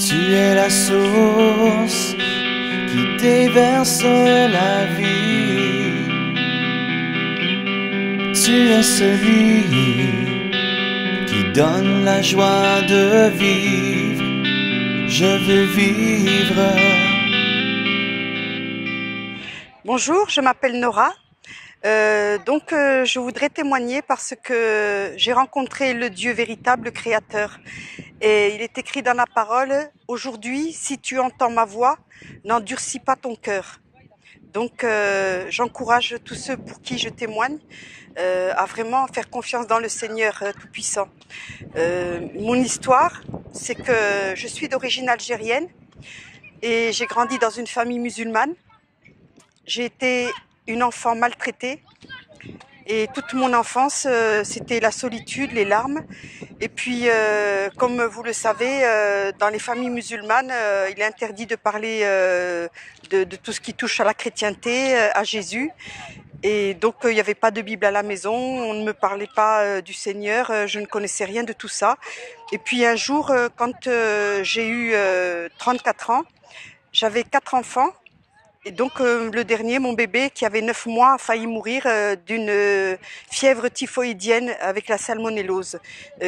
Tu es la source qui déverse la vie. Tu es celui qui donne la joie de vivre. Je veux vivre. Bonjour, je m'appelle Nora. Je voudrais témoigner parce que j'ai rencontré le Dieu véritable, le Créateur. Et il est écrit dans la parole, aujourd'hui, si tu entends ma voix, n'endurcis pas ton cœur. Donc, j'encourage tous ceux pour qui je témoigne à vraiment faire confiance dans le Seigneur Tout-Puissant. Mon histoire, c'est que je suis d'origine algérienne et j'ai grandi dans une famille musulmane. J'ai été une enfant maltraitée et toute mon enfance, c'était la solitude, les larmes. Et puis, comme vous le savez, dans les familles musulmanes, il est interdit de parler de tout ce qui touche à la chrétienté, à Jésus. Et donc, il n'y avait pas de Bible à la maison, on ne me parlait pas du Seigneur, je ne connaissais rien de tout ça. Et puis un jour, quand j'ai eu 34 ans, j'avais 4 enfants. Et donc le dernier, mon bébé, qui avait 9 mois, a failli mourir d'une fièvre typhoïdienne avec la salmonellose,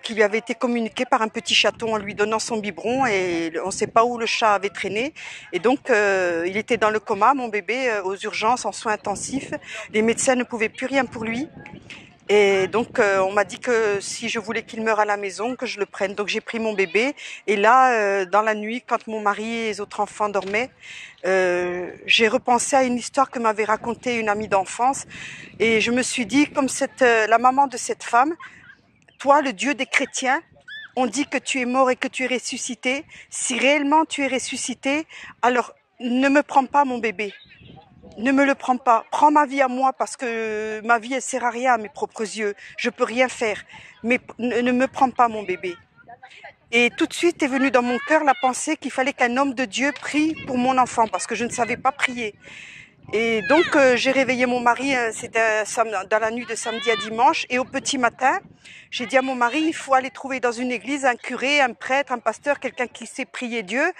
qui lui avait été communiquée par un petit chaton en lui donnant son biberon, et on ne sait pas où le chat avait traîné. Et donc il était dans le coma, mon bébé, aux urgences, en soins intensifs. Les médecins ne pouvaient plus rien pour lui. Et donc on m'a dit que si je voulais qu'il meure à la maison, que je le prenne. Donc j'ai pris mon bébé et là, dans la nuit, quand mon mari et les autres enfants dormaient, j'ai repensé à une histoire que m'avait racontée une amie d'enfance et je me suis dit, comme la maman de cette femme, toi, le Dieu des chrétiens, on dit que tu es mort et que tu es ressuscité. Si réellement tu es ressuscité, alors ne me prends pas mon bébé. Ne me le prends pas. Prends ma vie à moi parce que ma vie, elle sert à rien à mes propres yeux. Je peux rien faire. Mais ne me prends pas mon bébé. Et tout de suite est venue dans mon cœur la pensée qu'il fallait qu'un homme de Dieu prie pour mon enfant parce que je ne savais pas prier. Et donc j'ai réveillé mon mari, c'était dans la nuit de samedi à dimanche, et au petit matin, j'ai dit à mon mari, il faut aller trouver dans une église un curé, un prêtre, un pasteur, quelqu'un qui sait prier Dieu,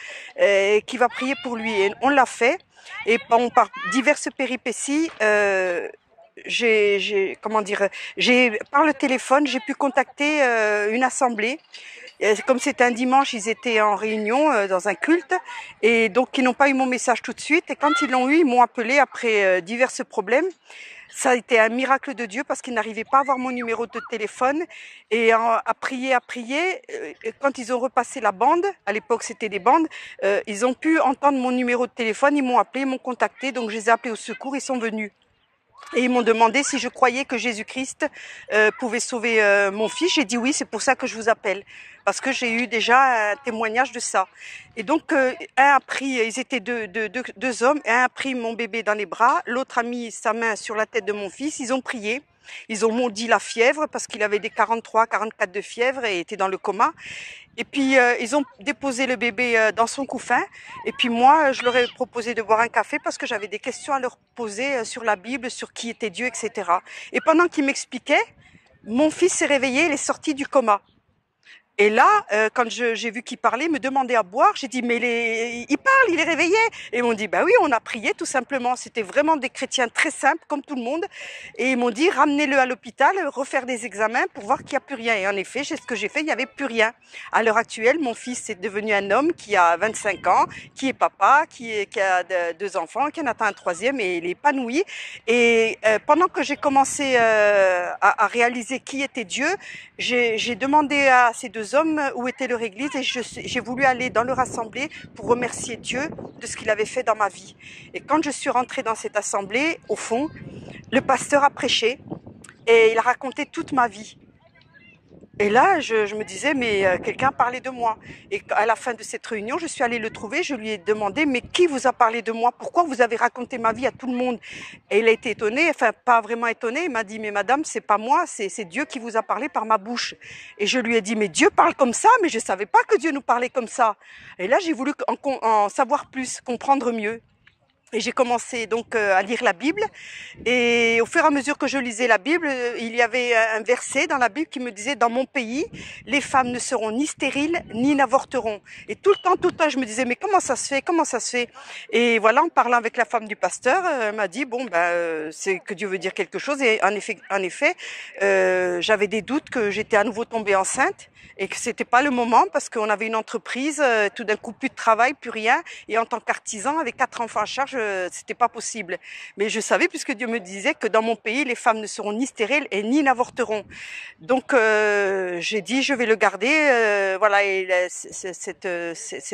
qui va prier pour lui. Et on l'a fait. Et par diverses péripéties, par le téléphone, j'ai pu contacter une assemblée. Comme c'était un dimanche, ils étaient en réunion dans un culte et donc ils n'ont pas eu mon message tout de suite. Et quand ils l'ont eu, ils m'ont appelé après divers problèmes. Ça a été un miracle de Dieu parce qu'ils n'arrivaient pas à avoir mon numéro de téléphone et à prier. Quand ils ont repassé la bande, à l'époque c'était des bandes, ils ont pu entendre mon numéro de téléphone, ils m'ont appelé, ils m'ont contacté, donc je les ai appelés au secours, ils sont venus. Et ils m'ont demandé si je croyais que Jésus-Christ pouvait sauver mon fils. J'ai dit oui, c'est pour ça que je vous appelle. Parce que j'ai eu déjà un témoignage de ça. Et donc, un a pris, ils étaient deux hommes, un a pris mon bébé dans les bras, l'autre a mis sa main sur la tête de mon fils, ils ont prié. Ils ont maudit la fièvre parce qu'il avait des 43, 44 de fièvre et était dans le coma. Et puis, ils ont déposé le bébé dans son couffin. Et puis moi, je leur ai proposé de boire un café parce que j'avais des questions à leur poser sur la Bible, sur qui était Dieu, etc. Et pendant qu'ils m'expliquaient, mon fils s'est réveillé, il est sorti du coma. Et là, quand j'ai vu qu'il parlait, me demandait à boire, j'ai dit mais il parle, il est réveillé. Et ils m'ont dit bah oui, on a prié tout simplement. C'était vraiment des chrétiens très simples comme tout le monde. Et ils m'ont dit ramenez-le à l'hôpital, refaire des examens pour voir qu'il n'y a plus rien. Et en effet, c'est ce que j'ai fait, il n'y avait plus rien. À l'heure actuelle, mon fils est devenu un homme qui a 25 ans, qui est papa, qui a 2 enfants, qui en attend un 3e et il est épanoui. Et pendant que j'ai commencé à réaliser qui était Dieu, j'ai demandé à ces 2 hommes où était leur église et j'ai voulu aller dans leur assemblée pour remercier Dieu de ce qu'il avait fait dans ma vie. Et quand je suis rentrée dans cette assemblée, au fond, le pasteur a prêché et il a raconté toute ma vie. Et là, je me disais, mais quelqu'un parlait de moi. Et à la fin de cette réunion, je suis allée le trouver, je lui ai demandé, mais qui vous a parlé de moi? Pourquoi vous avez raconté ma vie à tout le monde? Et il a été étonné, enfin pas vraiment étonné, il m'a dit, mais madame, c'est pas moi, c'est Dieu qui vous a parlé par ma bouche. Et je lui ai dit, mais Dieu parle comme ça, mais je savais pas que Dieu nous parlait comme ça. Et là, j'ai voulu en savoir plus, comprendre mieux. Et j'ai commencé donc à lire la Bible. Et au fur et à mesure que je lisais la Bible, il y avait un verset dans la Bible qui me disait: dans mon pays, les femmes ne seront ni stériles ni n'avorteront. Et tout le temps, je me disais: mais comment ça se fait? Comment ça se fait? Et voilà, en parlant avec la femme du pasteur, elle m'a dit: bon, c'est que Dieu veut dire quelque chose. Et en effet, j'avais des doutes que j'étais à nouveau tombée enceinte et que c'était pas le moment parce qu'on avait une entreprise, tout d'un coup plus de travail, plus rien. Et en tant qu'artisan, avec 4 enfants à charge, c'était pas possible. Mais je savais, puisque Dieu me disait, que dans mon pays, les femmes ne seront ni stériles et ni n'avorteront. Donc j'ai dit: je vais le garder. Voilà. Et cette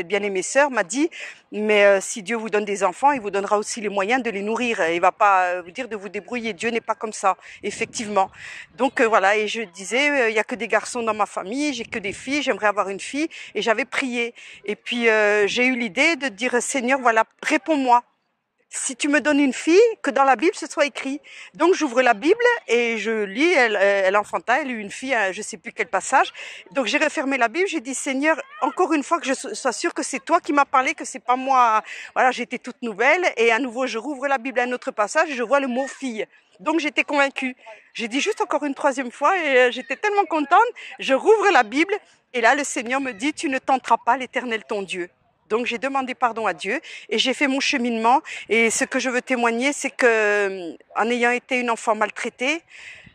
bien-aimée sœur m'a dit: mais si Dieu vous donne des enfants, il vous donnera aussi les moyens de les nourrir. Il va pas vous dire de vous débrouiller. Dieu n'est pas comme ça, effectivement. Donc voilà. Et je disais: il y a que des garçons dans ma famille, j'ai que des filles, j'aimerais avoir une fille. Et j'avais prié. Et puis j'ai eu l'idée de dire: Seigneur, voilà, réponds-moi. Si tu me donnes une fille, que dans la Bible ce soit écrit. Donc j'ouvre la Bible et je lis. Elle enfanta, elle eut une fille, je sais plus quel passage. Donc j'ai refermé la Bible, j'ai dit: Seigneur, encore une fois que je sois sûre que c'est toi qui m'as parlé, que c'est pas moi. Voilà, j'étais toute nouvelle. Et à nouveau je rouvre la Bible à un autre passage et je vois le mot fille. Donc j'étais convaincue. J'ai dit juste encore une troisième fois et j'étais tellement contente. Je rouvre la Bible et là le Seigneur me dit: tu ne tenteras pas l'Éternel ton Dieu. Donc j'ai demandé pardon à Dieu et j'ai fait mon cheminement. Et ce que je veux témoigner, c'est que, en ayant été une enfant maltraitée,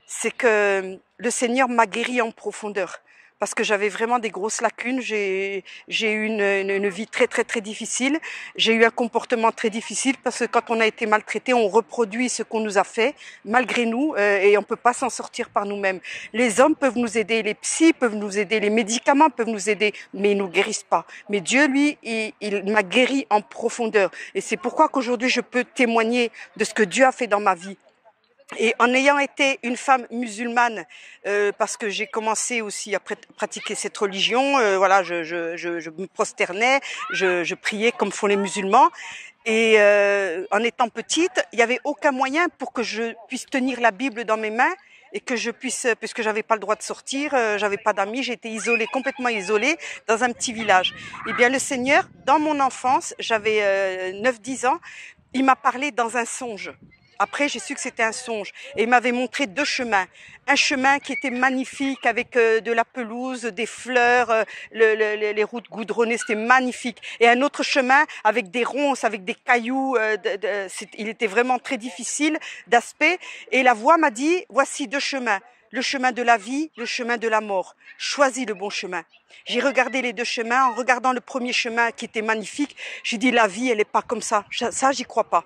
c'est que le Seigneur m'a guérie en profondeur. Parce que j'avais vraiment des grosses lacunes. J'ai eu une vie très très très difficile. J'ai eu un comportement très difficile parce que quand on a été maltraité, on reproduit ce qu'on nous a fait malgré nous et on peut pas s'en sortir par nous-mêmes. Les hommes peuvent nous aider, les psys peuvent nous aider, les médicaments peuvent nous aider, mais ils nous guérissent pas. Mais Dieu, lui, il m'a guéri en profondeur. Et c'est pourquoi qu'aujourd'hui je peux témoigner de ce que Dieu a fait dans ma vie. Et en ayant été une femme musulmane, parce que j'ai commencé aussi à pratiquer cette religion, voilà, je me prosternais, je priais comme font les musulmans. Et en étant petite, il n'y avait aucun moyen pour que je puisse tenir la Bible dans mes mains et que je puisse, puisque j'avais pas le droit de sortir, j'avais pas d'amis, j'étais isolée, complètement isolée dans un petit village. Eh bien, le Seigneur, dans mon enfance, j'avais 9-10 ans, il m'a parlé dans un songe. Après, j'ai su que c'était un songe. Et il m'avait montré 2 chemins. Un chemin qui était magnifique avec de la pelouse, des fleurs, les routes goudronnées, c'était magnifique. Et un autre chemin avec des ronces, avec des cailloux. Il était vraiment très difficile d'aspect. Et la voix m'a dit: voici 2 chemins. Le chemin de la vie, le chemin de la mort. Choisis le bon chemin. J'ai regardé les 2 chemins. En regardant le premier chemin qui était magnifique, j'ai dit: la vie, elle n'est pas comme ça. Ça, j'y crois pas.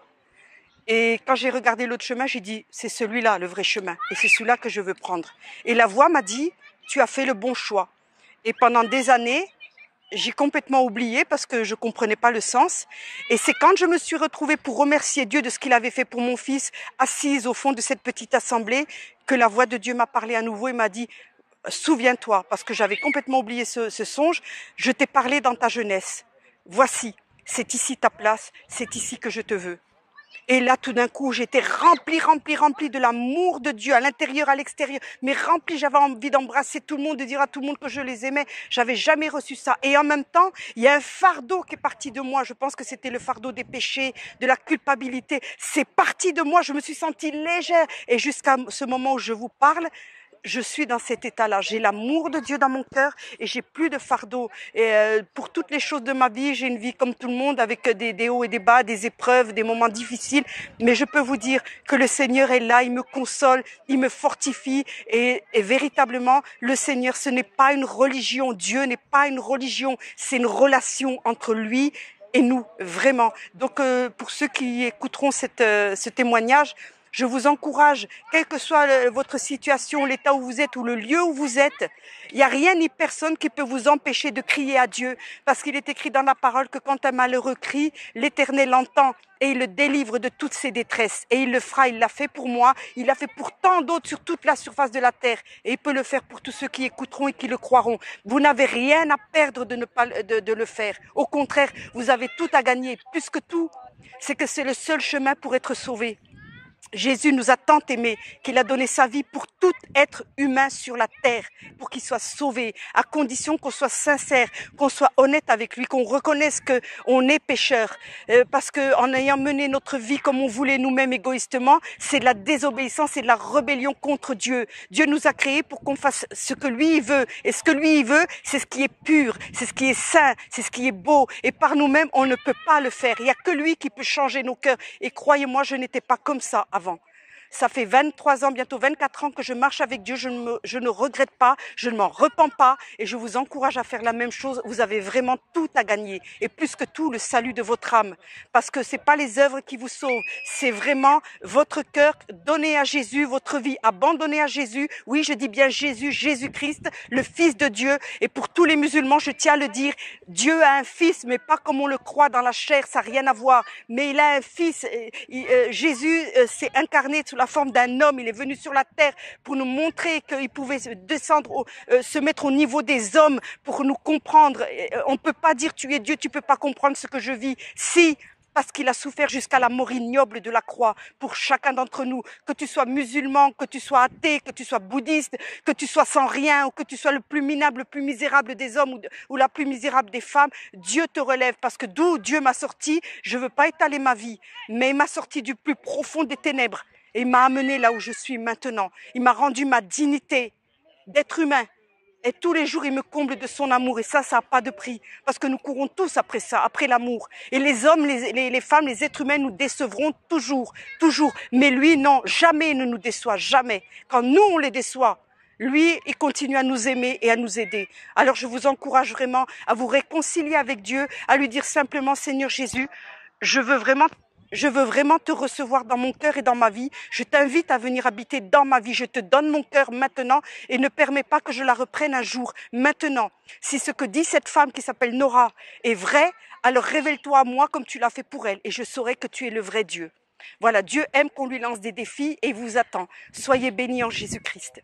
Et quand j'ai regardé l'autre chemin, j'ai dit: c'est celui-là, le vrai chemin. Et c'est celui-là que je veux prendre. Et la voix m'a dit: tu as fait le bon choix. Et pendant des années, j'ai complètement oublié parce que je comprenais pas le sens. Et c'est quand je me suis retrouvée pour remercier Dieu de ce qu'il avait fait pour mon fils, assise au fond de cette petite assemblée, que la voix de Dieu m'a parlé à nouveau et m'a dit: souviens-toi, parce que j'avais complètement oublié ce songe, je t'ai parlé dans ta jeunesse. Voici, c'est ici ta place, c'est ici que je te veux. Et là, tout d'un coup, j'étais remplie de l'amour de Dieu, à l'intérieur, à l'extérieur, mais remplie, j'avais envie d'embrasser tout le monde, de dire à tout le monde que je les aimais. J'avais jamais reçu ça. Et en même temps, il y a un fardeau qui est parti de moi. Je pense que c'était le fardeau des péchés, de la culpabilité. C'est parti de moi. Je me suis sentie légère. Et jusqu'à ce moment où je vous parle, je suis dans cet état-là. J'ai l'amour de Dieu dans mon cœur et j'ai plus de fardeau. Et pour toutes les choses de ma vie, j'ai une vie comme tout le monde avec des hauts et des bas, des épreuves, des moments difficiles. Mais je peux vous dire que le Seigneur est là, il me console, il me fortifie. Et véritablement, le Seigneur, ce n'est pas une religion. Dieu n'est pas une religion. C'est une relation entre lui et nous, vraiment. Donc, pour ceux qui écouteront ce témoignage, je vous encourage, quelle que soit votre situation, l'état où vous êtes ou le lieu où vous êtes, il n'y a rien ni personne qui peut vous empêcher de crier à Dieu. Parce qu'il est écrit dans la parole que quand un malheureux crie, l'Éternel l'entend et il le délivre de toutes ses détresses. Et il le fera, il l'a fait pour moi, il l'a fait pour tant d'autres sur toute la surface de la terre. Et il peut le faire pour tous ceux qui écouteront et qui le croiront. Vous n'avez rien à perdre de ne pas de le faire. Au contraire, vous avez tout à gagner. Plus que tout, c'est que c'est le seul chemin pour être sauvé. Jésus nous a tant aimés qu'il a donné sa vie pour tout être humain sur la terre, pour qu'il soit sauvé, à condition qu'on soit sincère, qu'on soit honnête avec lui, qu'on reconnaisse qu'on est pécheur. Parce que en ayant mené notre vie comme on voulait nous-mêmes égoïstement, c'est de la désobéissance, c'est de la rébellion contre Dieu. Dieu nous a créés pour qu'on fasse ce que lui il veut. Et ce que lui il veut, c'est ce qui est pur, c'est ce qui est saint, c'est ce qui est beau. Et par nous-mêmes, on ne peut pas le faire. Il n'y a que lui qui peut changer nos cœurs. Et croyez-moi, je n'étais pas comme ça avant. Ça fait 23 ans, bientôt 24 ans que je marche avec Dieu. Je ne regrette pas, je ne m'en repens pas et je vous encourage à faire la même chose. Vous avez vraiment tout à gagner et plus que tout le salut de votre âme. Parce que c'est pas les œuvres qui vous sauvent, c'est vraiment votre cœur donné à Jésus, votre vie abandonnée à Jésus. Oui, je dis bien Jésus, Jésus-Christ, le Fils de Dieu. Et pour tous les musulmans, je tiens à le dire, Dieu a un fils, mais pas comme on le croit dans la chair, ça n'a rien à voir. Mais il a un fils. Jésus s'est incarné sous la forme d'un homme, il est venu sur la terre pour nous montrer qu'il pouvait descendre, se mettre au niveau des hommes pour nous comprendre. On ne peut pas dire tu es Dieu, tu ne peux pas comprendre ce que je vis. Si, parce qu'il a souffert jusqu'à la mort ignoble de la croix pour chacun d'entre nous, que tu sois musulman, que tu sois athée, que tu sois bouddhiste, que tu sois sans rien ou que tu sois le plus minable, le plus misérable des hommes ou la plus misérable des femmes, Dieu te relève parce que d'où Dieu m'a sorti, je ne veux pas étaler ma vie, mais il m'a sorti du plus profond des ténèbres. Et il m'a amené là où je suis maintenant. Il m'a rendu ma dignité d'être humain. Et tous les jours, il me comble de son amour. Et ça n'a pas de prix. Parce que nous courons tous après ça, après l'amour. Et les hommes, les femmes, les êtres humains nous décevront toujours, toujours. Mais lui, non, jamais il ne nous déçoit, jamais. Quand nous, on les déçoit, lui, il continue à nous aimer et à nous aider. Alors je vous encourage vraiment à vous réconcilier avec Dieu, à lui dire simplement, Seigneur Jésus, je veux vraiment te recevoir dans mon cœur et dans ma vie. Je t'invite à venir habiter dans ma vie. Je te donne mon cœur maintenant et ne permets pas que je la reprenne un jour. Maintenant, si ce que dit cette femme qui s'appelle Nora est vrai, alors révèle-toi à moi comme tu l'as fait pour elle et je saurai que tu es le vrai Dieu. Voilà, Dieu aime qu'on lui lance des défis et vous attend. Soyez bénis en Jésus-Christ.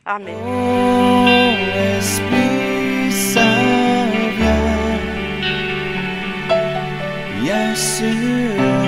Amen. Oh, Esprit Saint, viens sur